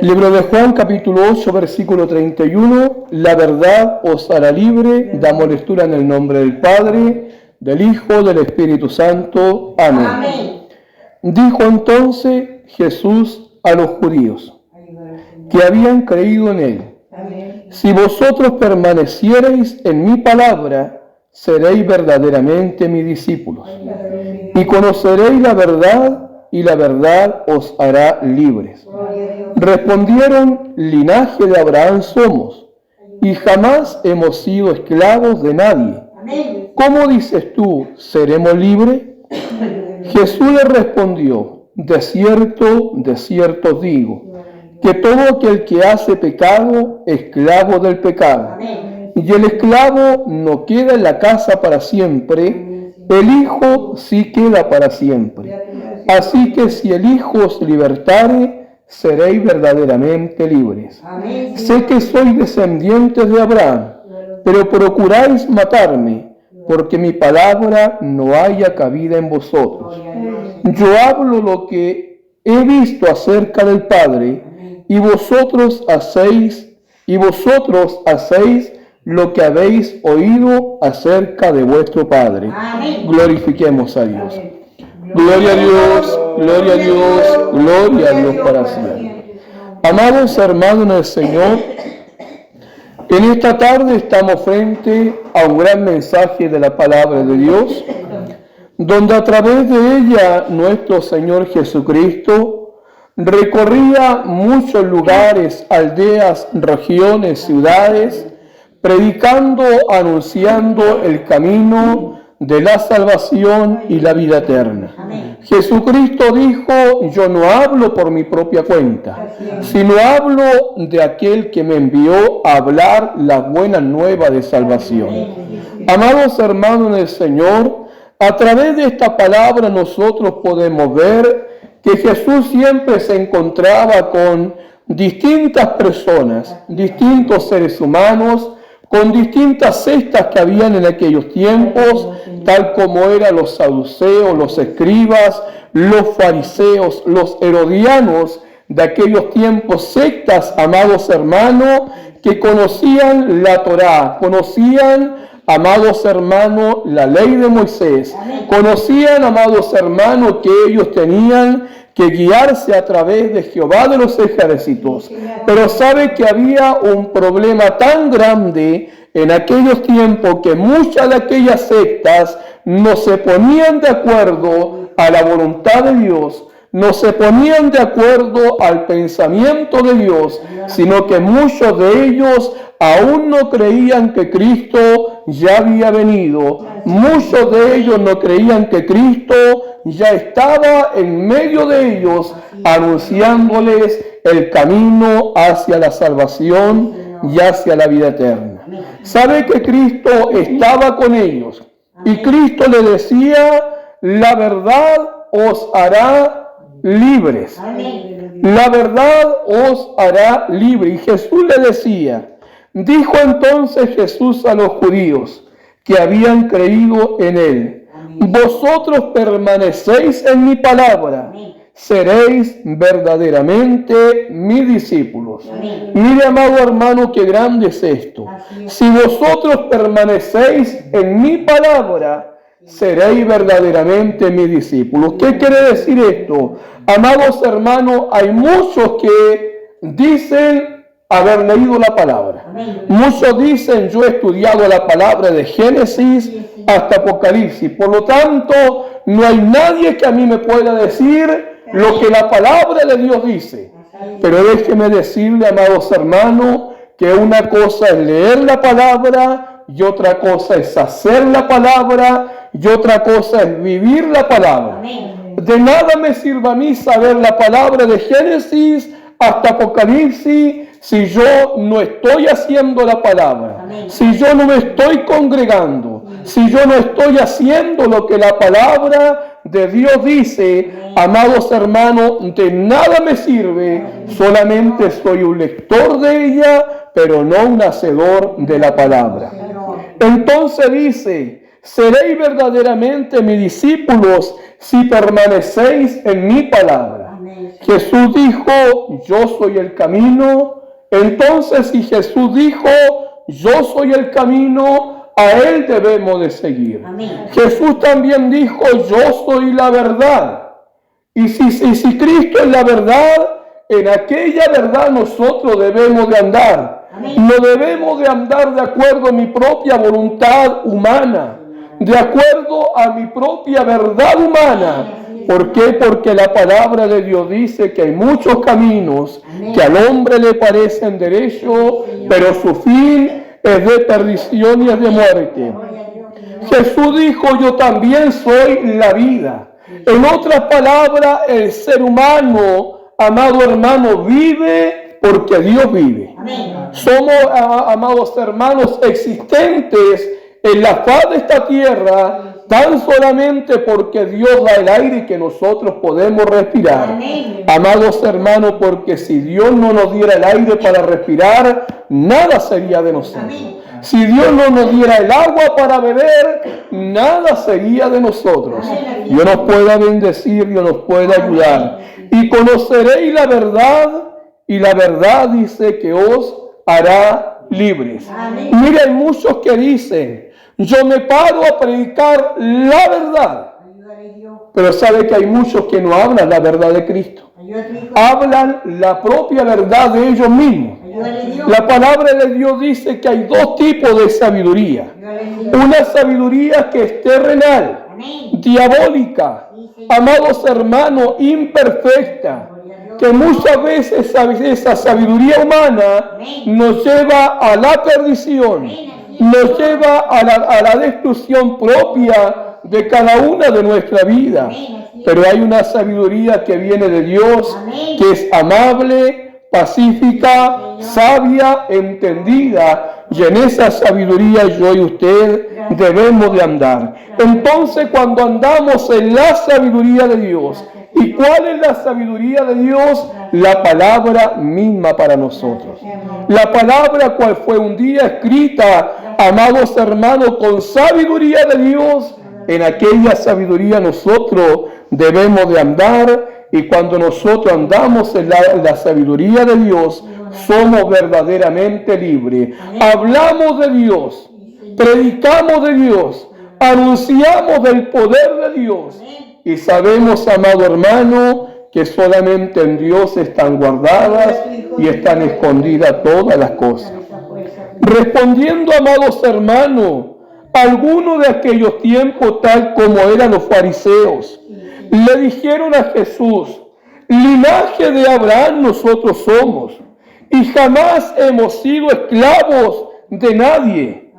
Libro de Juan, capítulo 8, versículo 31. La verdad os hará libre. Damos lectura en el nombre del Padre, del Hijo, del Espíritu Santo. Amén. Amén. Dijo entonces Jesús a los judíos que habían creído en él: si vosotros permaneciereis en mi palabra, seréis verdaderamente mis discípulos, y conoceréis la verdad, y la verdad os hará libres. Respondieron: linaje de Abraham somos, y jamás hemos sido esclavos de nadie. ¿Cómo dices tú, seremos libres? Jesús le respondió: de cierto os digo, que todo aquel que hace pecado, esclavo del pecado. Y el esclavo no queda en la casa para siempre, el Hijo sí queda para siempre. Así que si el Hijo os libertare, seréis verdaderamente libres. Sé que sois descendientes de Abraham, pero procuráis matarme, porque mi palabra no haya cabida en vosotros. Yo hablo lo que he visto acerca del Padre, y vosotros hacéis lo que habéis oído acerca de vuestro Padre. Amén. Glorifiquemos a Dios. Gloria a Dios, gloria a Dios, gloria a Dios para siempre. Amados hermanos en el Señor, en esta tarde estamos frente a un gran mensaje de la palabra de Dios, donde a través de ella nuestro Señor Jesucristo recorría muchos lugares, aldeas, regiones, ciudades, predicando, anunciando el camino de la salvación y la vida eterna. Amén. Jesucristo dijo: yo no hablo por mi propia cuenta, sino hablo de aquel que me envió a hablar la buena nueva de salvación. Amados hermanos en el Señor, a través de esta palabra nosotros podemos ver que Jesús siempre se encontraba con distintas personas, distintos seres humanos, con distintas sectas que habían en aquellos tiempos, tal como eran los saduceos, los escribas, los fariseos, los herodianos de aquellos tiempos, sectas, amados hermanos, que conocían la Torá, conocían, amados hermanos, la ley de Moisés, conocían, amados hermanos, que ellos tenían que guiarse a través de Jehová de los ejércitos. Pero sabe que había un problema tan grande en aquellos tiempos que muchas de aquellas sectas no se ponían de acuerdo a la voluntad de Dios, no se ponían de acuerdo al pensamiento de Dios, sino que muchos de ellos aún no creían que Cristo ya había venido. Muchos de ellos no creían que Cristo ya estaba en medio de ellos, anunciándoles el camino hacia la salvación y hacia la vida eterna. Sabe que Cristo estaba con ellos y Cristo le decía: la verdad os hará libres. La verdad os hará libres. Y Jesús le decía: dijo entonces Jesús a los judíos que habían creído en él: vosotros permanecéis en mi palabra, seréis verdaderamente mis discípulos. Mire, amado hermano, qué grande es esto. Si vosotros permanecéis en mi palabra, seréis verdaderamente mis discípulos. ¿Qué quiere decir esto? Amados hermanos, hay muchos que dicen haber leído la palabra. Muchos dicen: yo he estudiado la palabra de Génesis hasta Apocalipsis. Por lo tanto, no hay nadie que a mí me pueda decir lo que la palabra de Dios dice. Pero déjeme decirle, amados hermanos, que una cosa es leer la palabra y otra cosa es hacer la palabra y otra cosa es vivir la palabra. De nada me sirve a mí saber la palabra de Génesis hasta Apocalipsis si yo no estoy haciendo la palabra, si yo no me estoy congregando, si yo no estoy haciendo lo que la palabra de Dios dice. Amados hermanos, de nada me sirve, solamente soy un lector de ella, pero no un hacedor de la palabra. Entonces dice: seréis verdaderamente mis discípulos si permanecéis en mi palabra. Jesús dijo, yo soy el camino. Entonces, si Jesús dijo, yo soy el camino, a Él debemos de seguir. Amén. Jesús también dijo, yo soy la verdad. Y si Cristo es la verdad, en aquella verdad nosotros debemos de andar. Amén. No debemos de andar de acuerdo a mi propia voluntad humana, de acuerdo a mi propia verdad humana. ¿Por qué? Porque la palabra de Dios dice que hay muchos caminos que al hombre le parecen derechos, pero su fin es de perdición y es de muerte. Jesús dijo, yo también soy la vida. En otras palabras, el ser humano, amado hermano, vive porque Dios vive. Amén. Somos, amados hermanos, existentes en la faz de esta tierra tan solamente porque Dios da el aire que nosotros podemos respirar. Amén. Amados hermanos, porque si Dios no nos diera el aire para respirar, nada sería de nosotros. Amén. Si Dios no nos diera el agua para beber, nada sería de nosotros. Dios nos pueda bendecir, Dios nos pueda ayudar. Y conoceréis la verdad, y la verdad dice que os hará libres. Amén. Mire, hay muchos que dicen, yo me paro a predicar la verdad. Ayúdale, Dios. Pero sabe que hay muchos que no hablan la verdad de Cristo. Ayúdale, Hijo. Hablan la propia verdad de ellos mismos. Ayúdale, Dios. La palabra de Dios dice que hay dos tipos de sabiduría. Ayúdale, Dios. Una sabiduría que es terrenal, Amén. diabólica, amados hermanos, imperfecta, que muchas veces esa sabiduría humana nos lleva a la perdición, nos lleva a la destrucción propia de cada una de nuestra vida. Pero hay una sabiduría que viene de Dios, que es amable, pacífica, sabia, entendida, y en esa sabiduría yo y usted debemos de andar. Entonces, cuando andamos en la sabiduría de Dios, ¿y cuál es la sabiduría de Dios? La palabra misma para nosotros. La palabra cual fue un día escrita, amados hermanos, con sabiduría de Dios. En aquella sabiduría nosotros debemos de andar, y cuando nosotros andamos en la sabiduría de Dios, somos verdaderamente libres. Hablamos de Dios, predicamos de Dios, anunciamos del poder de Dios, y sabemos, amado hermano, que solamente en Dios están guardadas y están escondidas todas las cosas. Respondiendo, amados hermanos, algunos de aquellos tiempos, tal como eran los fariseos, le dijeron a Jesús, linaje de Abraham nosotros somos, y jamás hemos sido esclavos de nadie.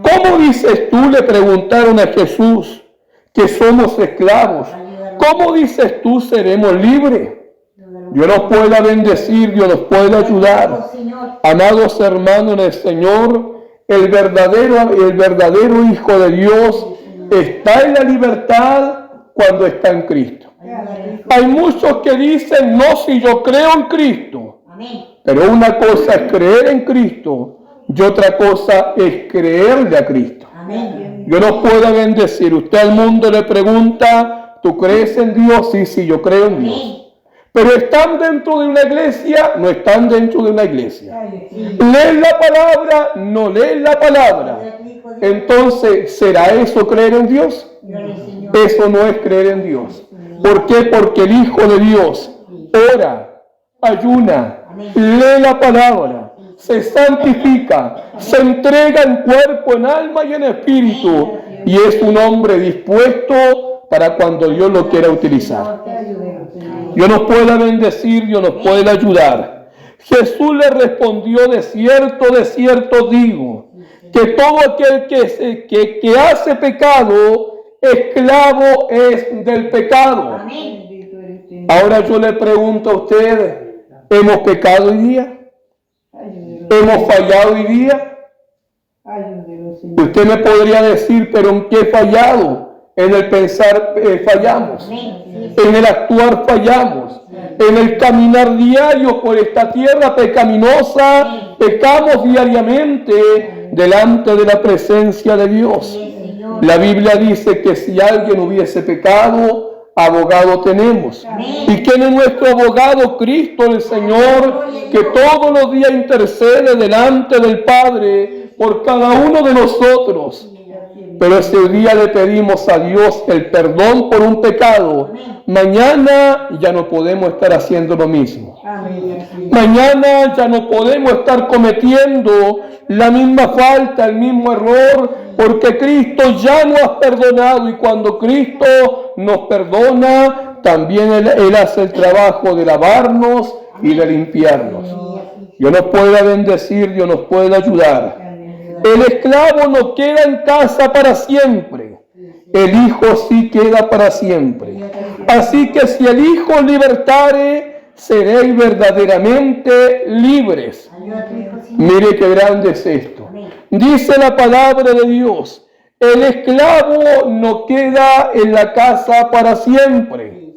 ¿Cómo dices tú? Le preguntaron a Jesús, que somos esclavos. ¿Cómo dices tú seremos libres? Dios nos pueda bendecir, Dios nos pueda ayudar. Amados hermanos en el Señor, el verdadero Hijo de Dios está en la libertad cuando está en Cristo. Hay muchos que dicen, no, si yo creo en Cristo. Pero una cosa es creer en Cristo y otra cosa es creerle a Cristo. Dios nos pueda bendecir. Usted al mundo le pregunta, ¿tú crees en Dios? Sí, sí, yo creo en Dios. Pero ¿están dentro de una iglesia? No están dentro de una iglesia. ¿Leen la palabra? No leen la palabra. Entonces, ¿será eso creer en Dios? Eso no es creer en Dios. ¿Por qué? Porque el Hijo de Dios ora, ayuna, lee la palabra, se santifica, se entrega en cuerpo, en alma y en espíritu, y es un hombre dispuesto para cuando Dios lo quiera utilizar. Dios nos pueda bendecir, Dios nos pueda ayudar. Jesús le respondió, de cierto digo, que todo aquel que hace pecado, esclavo es del pecado. Ahora yo le pregunto a ustedes, ¿hemos pecado hoy día? ¿Hemos fallado hoy día? Y usted me podría decir, ¿pero en qué he fallado? En el pensar fallamos, en el actuar fallamos, en el caminar diario por esta tierra pecaminosa, pecamos diariamente delante de la presencia de Dios. La Biblia dice que si alguien hubiese pecado, abogado tenemos. ¿Y quién es nuestro abogado? Cristo el Señor, que todos los días intercede delante del Padre por cada uno de nosotros. Pero ese día le pedimos a Dios el perdón por un pecado. Mañana ya no podemos estar haciendo lo mismo. Mañana ya no podemos estar cometiendo la misma falta, el mismo error, porque Cristo ya nos ha perdonado, y cuando Cristo nos perdona, también Él hace el trabajo de lavarnos y de limpiarnos. Dios nos pueda bendecir, Dios nos puede ayudar. El esclavo no queda en casa para siempre, el Hijo sí queda para siempre. Así que si el Hijo libertare, seréis verdaderamente libres. Mire qué grande es esto. Dice la palabra de Dios, el esclavo no queda en la casa para siempre.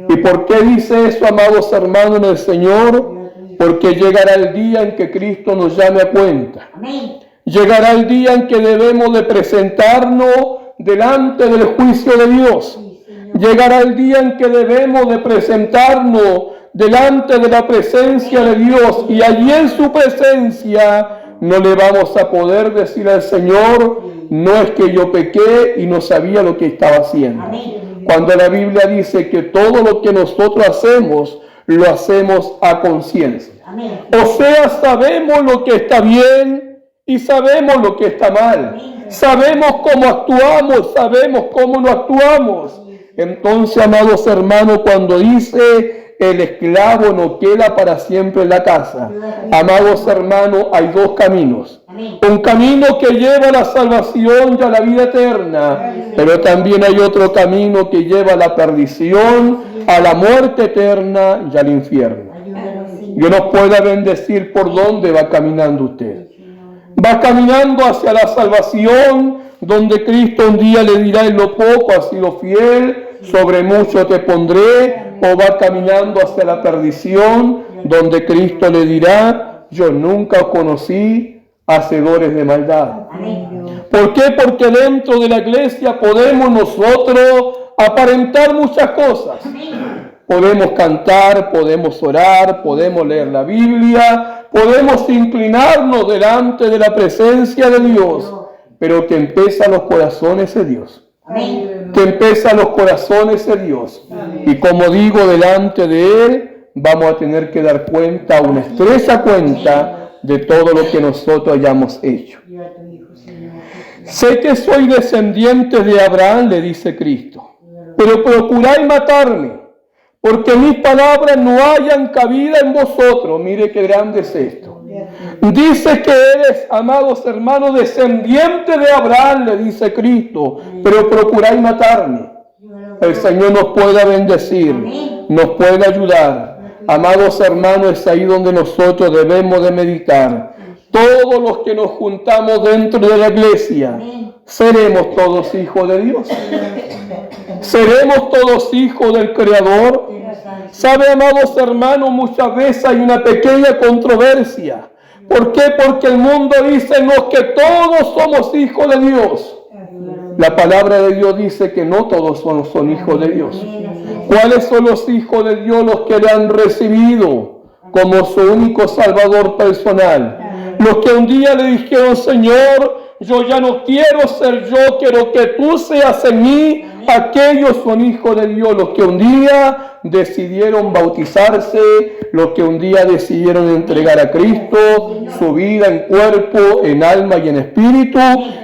¿Y por qué dice eso, amados hermanos del Señor? Porque llegará el día en que Cristo nos llame a cuenta. Llegará el día en que debemos de presentarnos delante del juicio de Dios. Llegará el día en que debemos de presentarnos delante de la presencia de Dios, y allí en su presencia no le vamos a poder decir al Señor, no es que yo pequé y no sabía lo que estaba haciendo. Cuando la Biblia dice que todo lo que nosotros hacemos, lo hacemos a conciencia. O sea, sabemos lo que está bien y sabemos lo que está mal. Sabemos cómo actuamos, sabemos cómo no actuamos. Entonces, amados hermanos, cuando dice el esclavo no queda para siempre en la casa, amados hermanos, hay dos caminos. Un camino que lleva a la salvación y a la vida eterna, pero también hay otro camino que lleva a la perdición, a la muerte eterna y al infierno. Dios nos pueda bendecir por dónde va caminando usted. Va caminando hacia la salvación, donde Cristo un día le dirá: en lo poco has sido fiel, sobre mucho te pondré. O va caminando hacia la perdición, donde Cristo le dirá: yo nunca os conocí, hacedores de maldad. ¿Por qué? Porque dentro de la iglesia podemos nosotros aparentar muchas cosas. Podemos cantar, podemos orar, podemos leer la Biblia, podemos inclinarnos delante de la presencia de Dios, pero que empieza los corazones de Dios. Que empieza los corazones de Dios. Y como digo, delante de Él vamos a tener que dar cuenta, una estrecha cuenta, de todo lo que nosotros hayamos hecho. Sé que soy descendiente de Abraham, le dice Cristo, pero procuráis matarme, porque mis palabras no hayan cabida en vosotros. Mire qué grande es esto. Dice que eres, amados hermanos, descendiente de Abraham, le dice Cristo, pero procuráis matarme. El Señor nos pueda bendecir, nos puede ayudar. Amados hermanos, es ahí donde nosotros debemos de meditar. Todos los que nos juntamos dentro de la iglesia, seremos todos hijos de Dios. Seremos todos hijos del Creador. ¿Sabe, amados hermanos? Muchas veces hay una pequeña controversia. ¿Por qué? Porque el mundo dice no, que todos somos hijos de Dios. La palabra de Dios dice que no todos son hijos de Dios. ¿Cuáles son los hijos de Dios? Los que le han recibido como su único Salvador personal. Los que un día le dijeron: Señor, yo ya no quiero ser yo, quiero que tú seas en mí. Aquellos son hijos de Dios, los que un día decidieron bautizarse, los que un día decidieron entregar a Cristo su vida en cuerpo, en alma y en espíritu,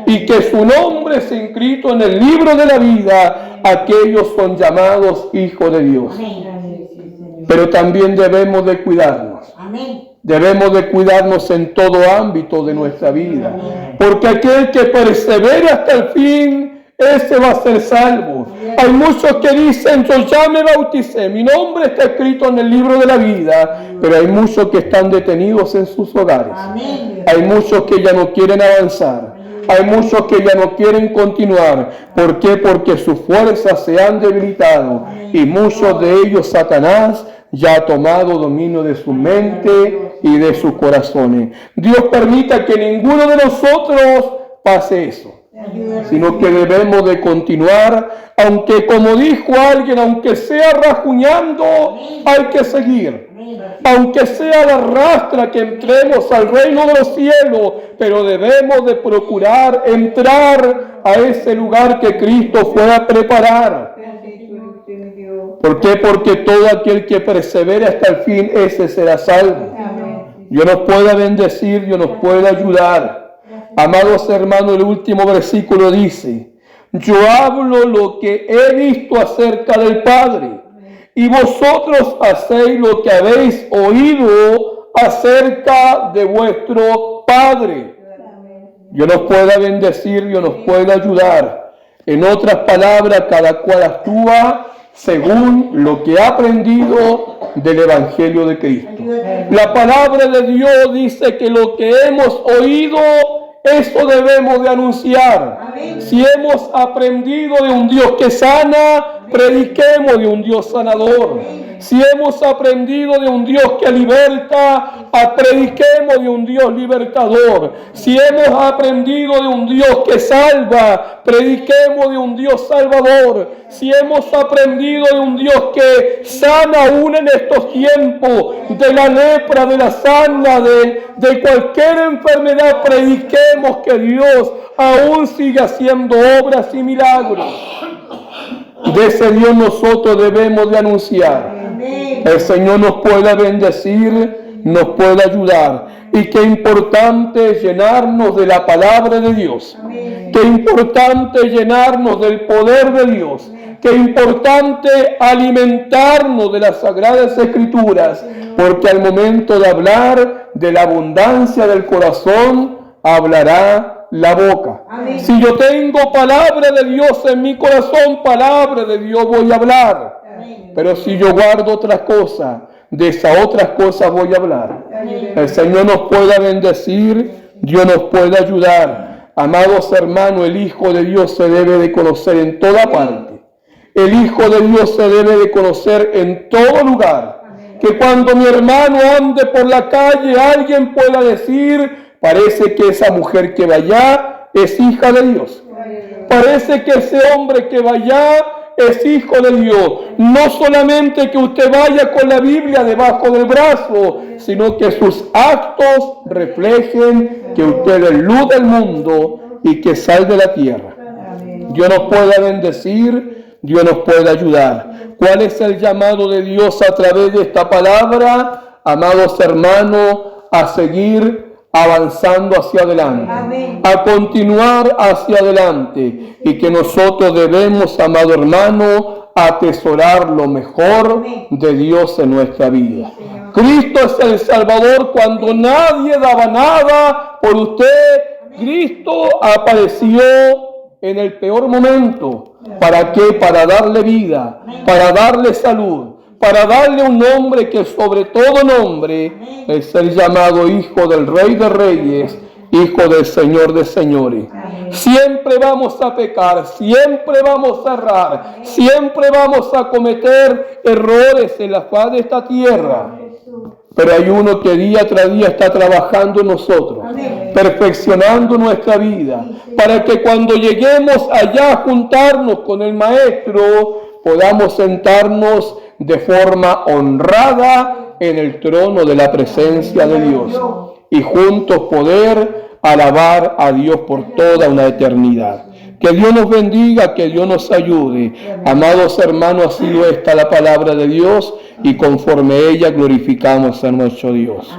y que su nombre es inscrito en el libro de la vida. Aquellos son llamados hijos de Dios. Pero también debemos de cuidarnos. Debemos de cuidarnos en todo ámbito de nuestra vida, porque aquel que persevere hasta el fin, ese va a ser salvo. Hay muchos que dicen: yo ya me bauticé, mi nombre está escrito en el libro de la vida, pero hay muchos que están detenidos en sus hogares. Hay muchos que ya no quieren avanzar. Hay muchos que ya no quieren continuar. ¿Por qué? Porque sus fuerzas se han debilitado, y muchos de ellos Satanás ya ha tomado dominio de su mente y de sus corazones. Dios permita que ninguno de nosotros pase eso. sino que debemos de continuar, aunque como dijo alguien, aunque sea rajuñando, hay que seguir. Aunque sea la rastra que entremos al reino de los cielos, pero debemos de procurar entrar a ese lugar que Cristo fue a preparar. ¿Por qué? Porque todo aquel que persevere hasta el fin, ese será salvo. Dios nos pueda bendecir, Dios nos pueda ayudar. Amados hermanos, el último versículo dice: yo hablo lo que he visto acerca del Padre, y vosotros hacéis lo que habéis oído acerca de vuestro Padre. Dios nos pueda bendecir, Dios nos pueda ayudar. En otras palabras, cada cual actúa según lo que ha aprendido del Evangelio de Cristo. La palabra de Dios dice que lo que hemos oído, eso debemos de anunciar. Si hemos aprendido de un Dios que sana, prediquemos de un Dios sanador. Si hemos aprendido de un Dios que liberta, prediquemos de un Dios libertador. Si hemos aprendido de un Dios que salva, prediquemos de un Dios salvador. Si hemos aprendido de un Dios que sana aún en estos tiempos, de la lepra, de la sarna, de cualquier enfermedad, prediquemos que Dios aún sigue haciendo obras y milagros. De ese Dios nosotros debemos de anunciar. El Señor nos pueda bendecir, nos pueda ayudar. Y qué importante llenarnos de la palabra de Dios. Qué importante llenarnos del poder de Dios. Qué importante alimentarnos de las Sagradas Escrituras. Porque al momento de hablar de la abundancia del corazón, hablará la boca. Amén. Si yo tengo palabra de Dios en mi corazón, palabra de Dios voy a hablar. Amén. Pero si yo guardo otras cosas, de esas otras cosas voy a hablar. Amén. El Señor nos pueda bendecir, Dios nos pueda ayudar. Amados hermanos, el Hijo de Dios se debe de conocer en toda parte. El Hijo de Dios se debe de conocer en todo lugar. Amén. Que cuando mi hermano ande por la calle, alguien pueda decir: parece que esa mujer que va allá es hija de Dios. Parece que ese hombre que va allá es hijo de Dios. No solamente que usted vaya con la Biblia debajo del brazo, sino que sus actos reflejen que usted es luz del mundo y que sal de la tierra. Dios nos pueda bendecir, Dios nos pueda ayudar. ¿Cuál es el llamado de Dios a través de esta palabra? Amados hermanos, a seguir avanzando hacia adelante. Amén. A continuar hacia adelante, y que nosotros debemos, amado hermano, atesorar lo mejor de Dios en nuestra vida. Cristo es el Salvador. Cuando nadie daba nada por usted, Cristo apareció en el peor momento. ¿Para qué? Para darle vida, para darle salud, para darle un nombre que sobre todo nombre es el llamado Hijo del Rey de Reyes, Hijo del Señor de Señores. Siempre vamos a pecar, siempre vamos a errar, siempre vamos a cometer errores en la faz de esta tierra. Pero hay uno que día tras día está trabajando en nosotros, perfeccionando nuestra vida, para que cuando lleguemos allá a juntarnos con el Maestro, podamos sentarnos de forma honrada en el trono de la presencia de Dios y juntos poder alabar a Dios por toda una eternidad. Que Dios nos bendiga, que Dios nos ayude. Amados hermanos, ha sido esta la palabra de Dios, y conforme ella glorificamos a nuestro Dios.